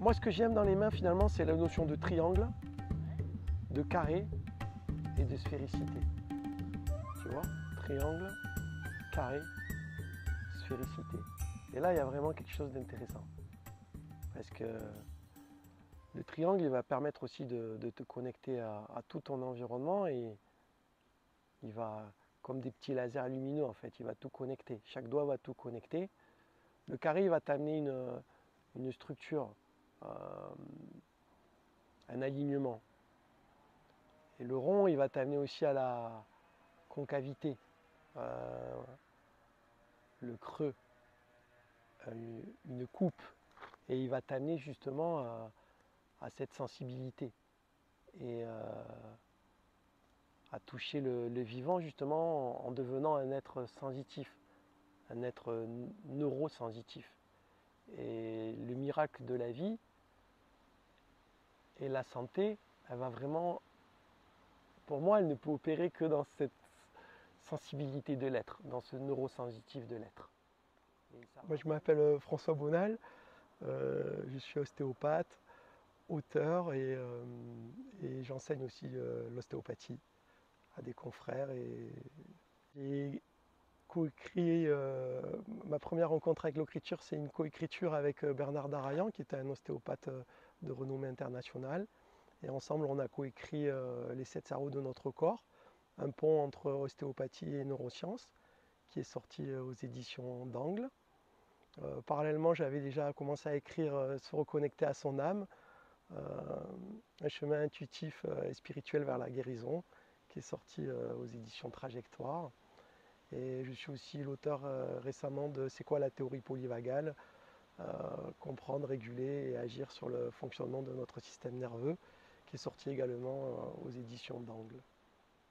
Moi, ce que j'aime dans les mains, finalement, c'est la notion de triangle, de carré et de sphéricité. Tu vois? Triangle, carré, sphéricité. Et là, il y a vraiment quelque chose d'intéressant. Parce que le triangle, il va permettre aussi de te connecter à tout ton environnement et il va, comme des petits lasers lumineux en fait, il va tout connecter. Chaque doigt va tout connecter. Le carré, il va t'amener une structure, un alignement. Et le rond, il va t'amener aussi à la concavité, euh, le creux, une coupe. Et il va t'amener justement à cette sensibilité et à toucher le vivant justement en devenant un être sensitif, un être neurosensitif. Et le miracle de la vie et la santé, elle va vraiment, pour moi, elle ne peut opérer que dans cette sensibilité de l'être, dans ce neurosensitif de l'être. Moi, je m'appelle François Bonal, je suis ostéopathe, auteur et j'enseigne aussi l'ostéopathie à des confrères. Et j'ai coécrit, ma première rencontre avec l'écriture, c'est une coécriture avec Bernard Darayan, qui était un ostéopathe de renommée internationale. Et ensemble, on a coécrit Les 7 cerveaux de notre corps, un pont entre ostéopathie et neurosciences, qui est sorti aux éditions d'Angle. Parallèlement, j'avais déjà commencé à écrire Se reconnecter à son âme, un chemin intuitif et spirituel vers la guérison, qui est sorti aux éditions Trajectoire. Et je suis aussi l'auteur récemment de C'est quoi la théorie polyvagale, comprendre, réguler et agir sur le fonctionnement de notre système nerveux, qui est sorti également aux éditions d'Angle.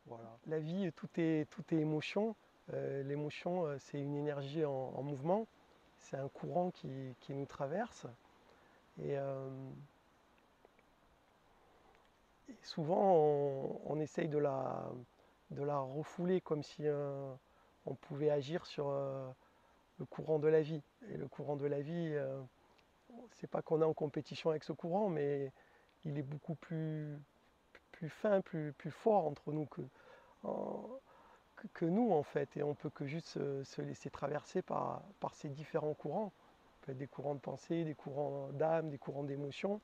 Voilà. La vie, tout est émotion. L'émotion, c'est une énergie en mouvement, c'est un courant qui nous traverse. Et, et souvent, on essaye de la refouler comme si on pouvait agir sur le courant de la vie. Et le courant de la vie, c'est pas qu'on est en compétition avec ce courant, mais il est beaucoup plus fin, plus fort entre nous que nous en fait. Et on peut que juste se laisser traverser par ces différents courants. Ça peut être des courants de pensée, des courants d'âme, des courants d'émotion.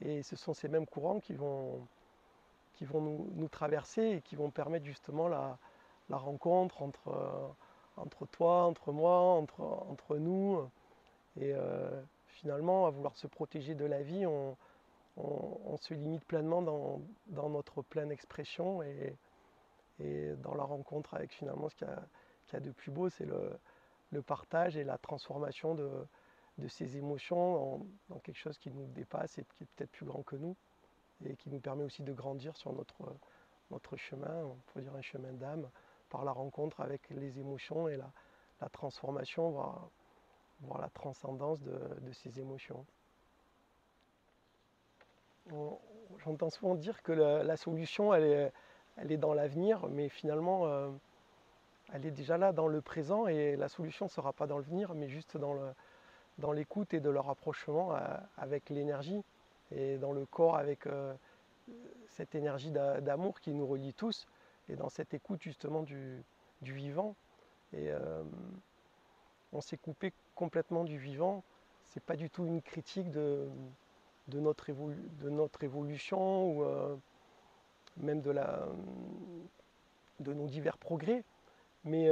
Et ce sont ces mêmes courants qui vont nous traverser et qui vont permettre justement la rencontre entre toi, entre moi, entre nous. Et finalement, à vouloir se protéger de la vie, on se limite pleinement dans notre pleine expression et dans la rencontre avec finalement ce qu'il y a de plus beau, c'est le partage et la transformation de ces émotions dans quelque chose qui nous dépasse et qui est peut-être plus grand que nous et qui nous permet aussi de grandir sur notre chemin, on peut dire un chemin d'âme, par la rencontre avec les émotions et la transformation, voire la transcendance de ces émotions. J'entends souvent dire que la solution, elle est dans l'avenir, mais finalement, elle est déjà là dans le présent et la solution ne sera pas dans l'avenir, mais juste dans l'écoute et de le rapprochement avec l'énergie et dans le corps avec cette énergie d'amour qui nous relie tous et dans cette écoute justement du vivant. Et on s'est coupé complètement du vivant. C'est pas du tout une critique de notre évolution ou même de nos divers progrès. Mais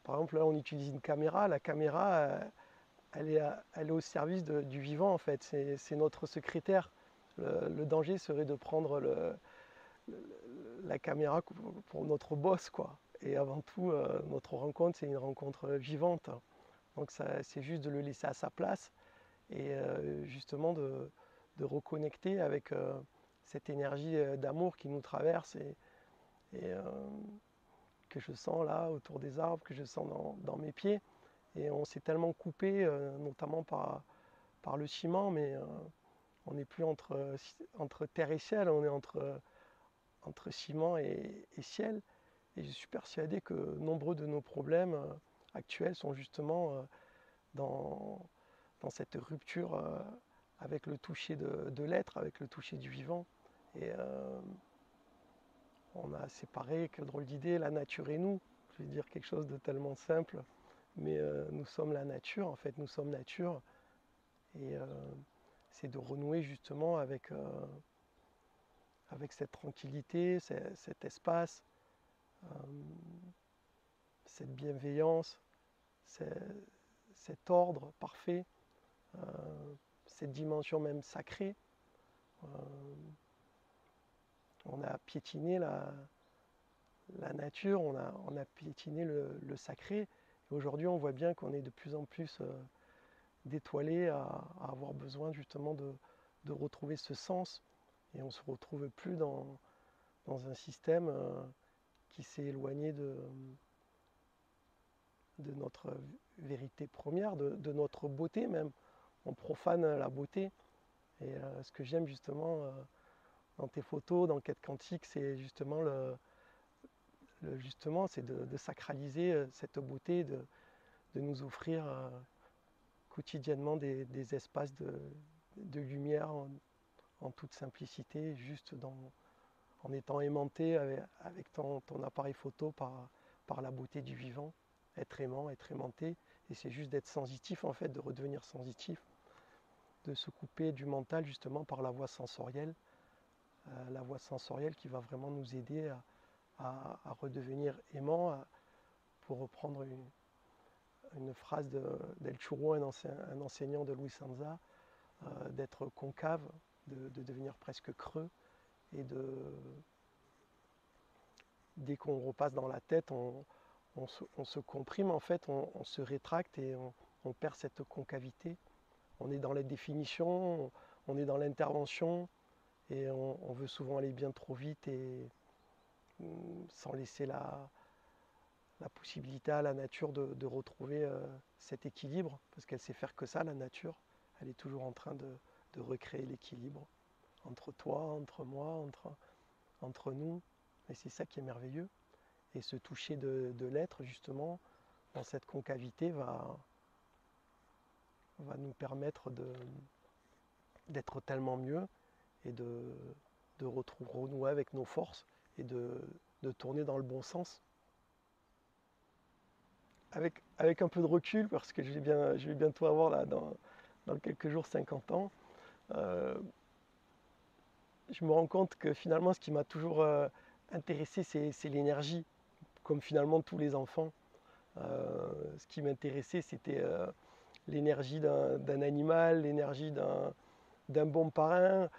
par exemple, là, on utilise une caméra. La caméra, elle est au service du vivant, en fait. C'est notre secrétaire. Le danger serait de prendre la caméra pour notre boss, quoi. Et avant tout, notre rencontre, c'est une rencontre vivante. Donc, c'est juste de le laisser à sa place et justement de reconnecter avec cette énergie d'amour qui nous traverse et que je sens là autour des arbres, que je sens dans mes pieds. Et on s'est tellement coupé, notamment par le ciment, mais on n'est plus entre terre et ciel, on est entre ciment et ciel. Et je suis persuadé que nombreux de nos problèmes actuels sont justement dans cette rupture avec le toucher de l'être, avec le toucher du vivant. Et on a séparé, quelle drôle d'idée, la nature et nous. Je vais dire quelque chose de tellement simple, mais nous sommes la nature, en fait, nous sommes nature. Et c'est de renouer justement avec cette tranquillité, cet espace, cette bienveillance, cet ordre parfait, cette dimension même sacrée. On a piétiné la nature, on a piétiné le sacré. Et aujourd'hui, on voit bien qu'on est de plus en plus d'étoilés à avoir besoin justement de retrouver ce sens. Et on ne se retrouve plus dans un système qui s'est éloigné de notre vérité première, de notre beauté même. On profane la beauté. Et ce que j'aime justement dans tes photos, dans Quête Quantique, c'est justement c'est de sacraliser cette beauté, de nous offrir quotidiennement des espaces de lumière en toute simplicité, juste en étant aimanté avec ton appareil photo par la beauté du vivant, être aimant, être aimanté. Et c'est juste d'être sensitif en fait, de redevenir sensitif, de se couper du mental justement par la voie sensorielle qui va vraiment nous aider à redevenir aimant, pour reprendre une phrase d'El Churro, un enseignant de Louis Sanza, d'être concave, de devenir presque creux, et dès qu'on repasse dans la tête, on se comprime en fait, on se rétracte et on perd cette concavité. On est dans les définitions, on est dans l'intervention, et on veut souvent aller bien trop vite et sans laisser la possibilité à la nature de retrouver cet équilibre, parce qu'elle sait faire que ça, la nature. Elle est toujours en train de recréer l'équilibre entre toi, entre moi, entre nous. Et c'est ça qui est merveilleux. Et ce toucher de l'être, justement, dans cette concavité, va nous permettre d'être tellement mieux et de renouer avec nos forces et de tourner dans le bon sens. Avec un peu de recul, parce que je vais bientôt avoir là, dans quelques jours 50 ans, je me rends compte que finalement ce qui m'a toujours intéressé, c'est l'énergie, comme finalement tous les enfants. Ce qui m'intéressait, c'était l'énergie d'un animal, l'énergie d'un bon parrain,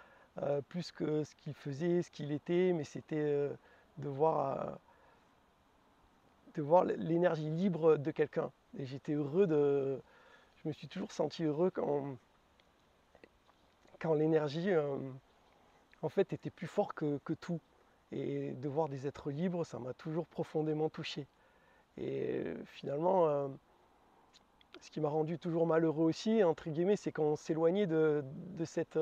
plus que ce qu'il faisait, ce qu'il était, mais c'était de voir l'énergie libre de quelqu'un. Et j'étais heureux je me suis toujours senti heureux quand l'énergie en fait était plus fort que tout. Et de voir des êtres libres, ça m'a toujours profondément touché. Et finalement, ce qui m'a rendu toujours malheureux aussi, entre guillemets, c'est qu'on s'éloignait de cette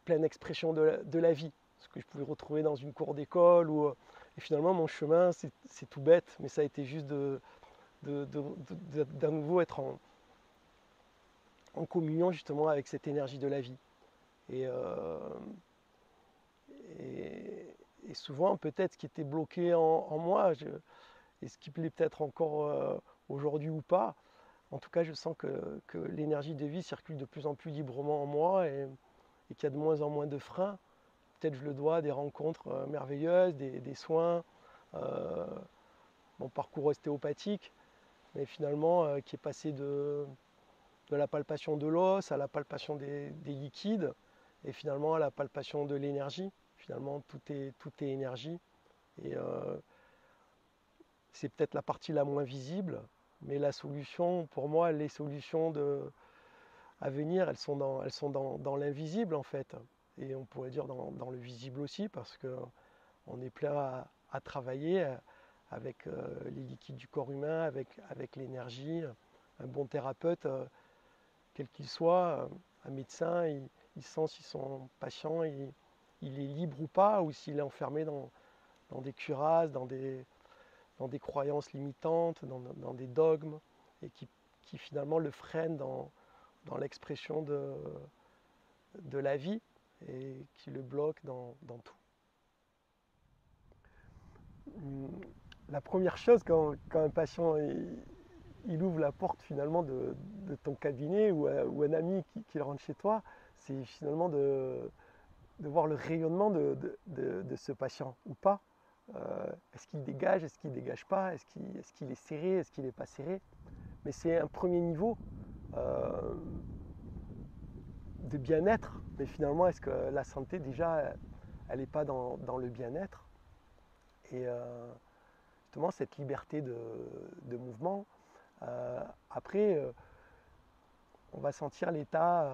pleine expression de la vie. Ce que je pouvais retrouver dans une cour d'école. Et finalement, mon chemin, c'est tout bête, mais ça a été juste d'à nouveau être en communion justement avec cette énergie de la vie. Et souvent, peut-être, ce qui était bloqué en moi, et ce qui plaît peut-être encore aujourd'hui ou pas, en tout cas, je sens que l'énergie de vie circule de plus en plus librement en moi, et qu'il y a de moins en moins de freins. Peut-être je le dois à des rencontres merveilleuses, des soins, mon parcours ostéopathique, mais finalement qui est passé de la palpation de l'os à la palpation des liquides, et finalement à la palpation de l'énergie. Finalement, tout est énergie. Et c'est peut-être la partie la moins visible, mais la solution, pour moi, les solutions à venir, elles sont dans l'invisible en fait. Et on pourrait dire dans le visible aussi, parce qu'on est plein à travailler avec les liquides du corps humain, avec l'énergie. Un bon thérapeute, quel qu'il soit, un médecin, il sent si son patient il est libre ou pas, ou s'il est enfermé dans des cuirasses, dans des croyances limitantes, dans des dogmes, et qui finalement le freinent dans l'expression de la vie et qui le bloque dans tout. La première chose quand un patient il ouvre la porte finalement de ton cabinet ou un ami qui rentre chez toi, c'est finalement de voir le rayonnement de ce patient ou pas. Est-ce qu'il dégage, est-ce qu'il ne dégage pas, est-ce qu'il est serré, est-ce qu'il n'est pas serré. Mais c'est un premier niveau de bien-être. Mais finalement, est-ce que la santé déjà, elle n'est pas dans le bien-être. Et justement, cette liberté de mouvement. Après, on va sentir l'état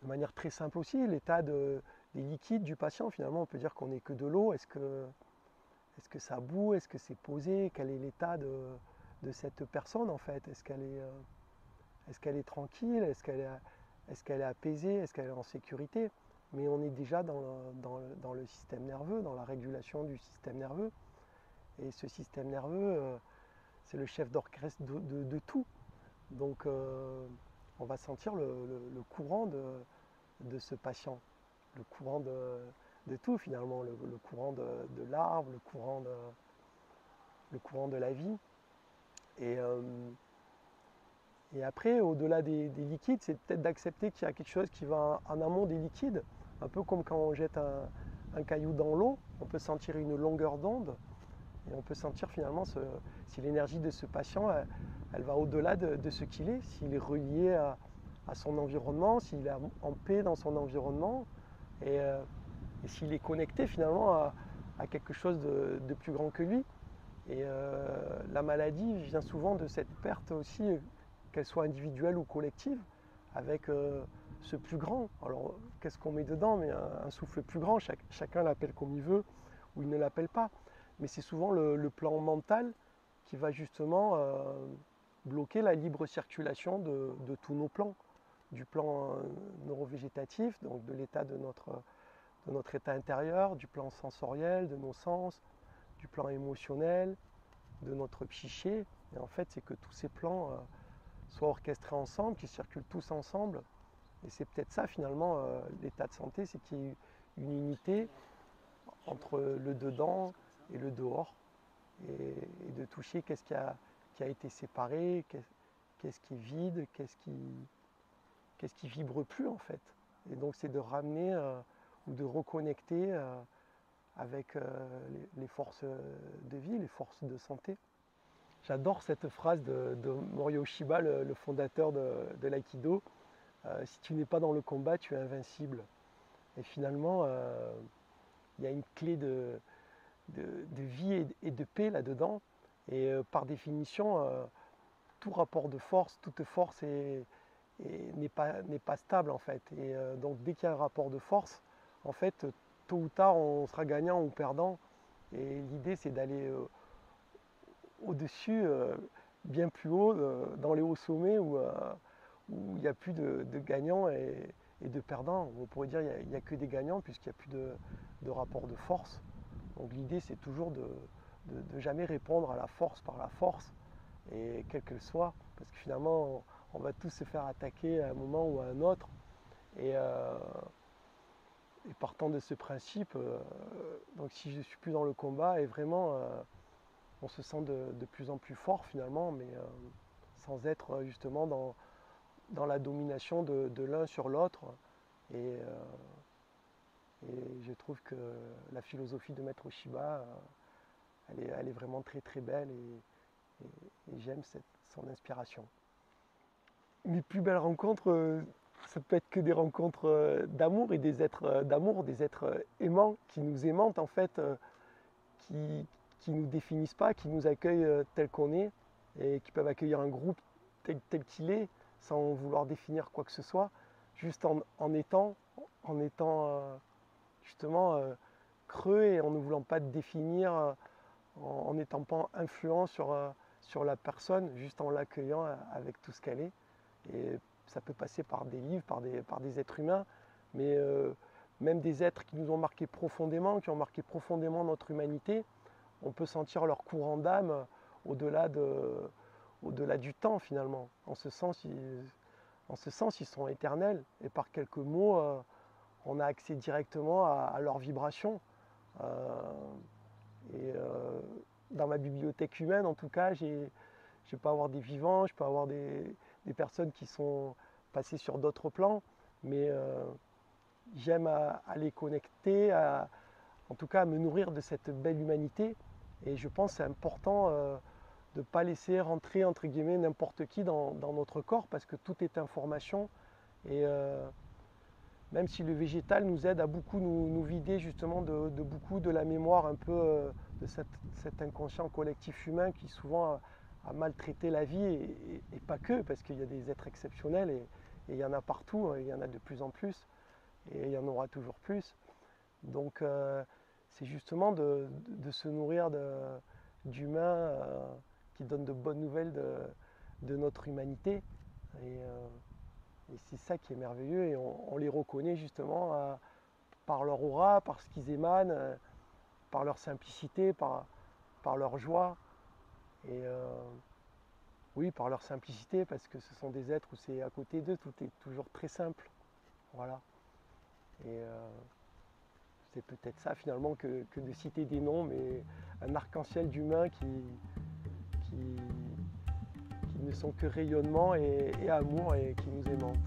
de manière très simple aussi, l'état des liquides du patient. Finalement, on peut dire qu'on n'est que de l'eau. Est-ce que ça bout? Est-ce que c'est posé? Quel est l'état de cette personne en fait? Est-ce qu'elle est tranquille? Est-ce qu'elle est apaisée? Est-ce qu'elle est en sécurité? Mais on est déjà dans le système nerveux, dans la régulation du système nerveux. Et ce système nerveux, c'est le chef d'orchestre de tout. Donc on va sentir le courant de ce patient, le courant de tout finalement, le courant de l'arbre, le courant de la vie. Et après, au-delà des liquides, c'est peut-être d'accepter qu'il y a quelque chose qui va en amont des liquides, un peu comme quand on jette un caillou dans l'eau, on peut sentir une longueur d'onde, et on peut sentir finalement si l'énergie de ce patient, elle va au-delà de ce qu'il est, s'il est relié à son environnement, s'il est en paix dans son environnement, et s'il est connecté finalement à quelque chose de plus grand que lui. Et la maladie vient souvent de cette perte aussi, qu'elle soit individuelle ou collective, avec ce plus grand. Alors qu'est-ce qu'on met dedans? Mais un souffle plus grand, chacun l'appelle comme il veut ou il ne l'appelle pas. Mais c'est souvent le plan mental qui va justement bloquer la libre circulation de tous nos plans, du plan neurovégétatif, donc de l'état de notre état intérieur, du plan sensoriel, de nos sens, du plan émotionnel, de notre psyché. Et en fait, c'est que tous ces plans soient orchestrés ensemble, qu'ils circulent tous ensemble. Et c'est peut-être ça finalement, l'état de santé, c'est qu'il y ait une unité entre le dedans et le dehors, et de toucher qu'est-ce qui a été séparé, qu'est-ce qui est vide, qu'est-ce qui vibre plus en fait. Et donc c'est de ramener ou de reconnecter avec les forces de vie, les forces de santé. J'adore cette phrase de Morihei Ueshiba, le fondateur de l'aïkido. Si tu n'es pas dans le combat, tu es invincible. Et finalement, il y a une clé de vie et de paix là-dedans. Et par définition, tout rapport de force, toute force n'est pas stable en fait. Et donc dès qu'il y a un rapport de force, en fait, tôt ou tard, on sera gagnant ou perdant. Et l'idée, c'est d'aller au-dessus, bien plus haut, dans les hauts sommets où il n'y a plus de gagnants et de perdants. On pourrait dire qu'il n'y a que des gagnants puisqu'il n'y a plus de rapport de force. Donc l'idée, c'est toujours de jamais répondre à la force par la force, et quelle qu'elle soit, parce que finalement, on va tous se faire attaquer à un moment ou à un autre. Et partant de ce principe, donc si je ne suis plus dans le combat, et vraiment, on se sent de plus en plus fort finalement, mais sans être justement dans la domination de l'un sur l'autre. Et je trouve que la philosophie de Maître Ueshiba, elle est vraiment très très belle, et j'aime son inspiration. Mes plus belles rencontres, ça peut être que des rencontres d'amour et des êtres d'amour, des êtres aimants, qui nous aimantent en fait, qui nous définissent pas, qui nous accueillent tel qu'on est, et qui peuvent accueillir un groupe tel qu'il est, sans vouloir définir quoi que ce soit, juste en étant justement creux, et en ne voulant pas définir, en n'étant pas influent sur la personne, juste en l'accueillant avec tout ce qu'elle est. Et ça peut passer par des livres, par des êtres humains, mais même des êtres qui nous ont marqué profondément, qui ont marqué profondément notre humanité. On peut sentir leur courant d'âme au-delà du temps finalement. En ce sens, en ce sens, ils sont éternels. Et par quelques mots, on a accès directement à leurs vibrations. Dans ma bibliothèque humaine, en tout cas, je peux avoir des vivants, je peux avoir des personnes qui sont passées sur d'autres plans, mais j'aime à les connecter, en tout cas à me nourrir de cette belle humanité. Et je pense que c'est important de ne pas laisser rentrer entre guillemets n'importe qui dans notre corps, parce que tout est information. Et même si le végétal nous aide à beaucoup nous vider justement de beaucoup de la mémoire un peu de cet inconscient collectif humain qui souvent a maltraité la vie, et pas que, parce qu'il y a des êtres exceptionnels et il y en a partout, il y en a de plus en plus et il y en aura toujours plus. Donc c'est justement de se nourrir d'humains qui donnent de bonnes nouvelles de notre humanité. Et c'est ça qui est merveilleux, et on les reconnaît justement par leur aura, par ce qu'ils émanent, par leur simplicité, par leur joie. Et oui, par leur simplicité, parce que ce sont des êtres où c'est à côté d'eux, tout est toujours très simple. Voilà. Et c'est peut-être ça finalement que de citer des noms, mais un arc-en-ciel d'humains qui ne sont que rayonnement et amour, et qui nous aimantent.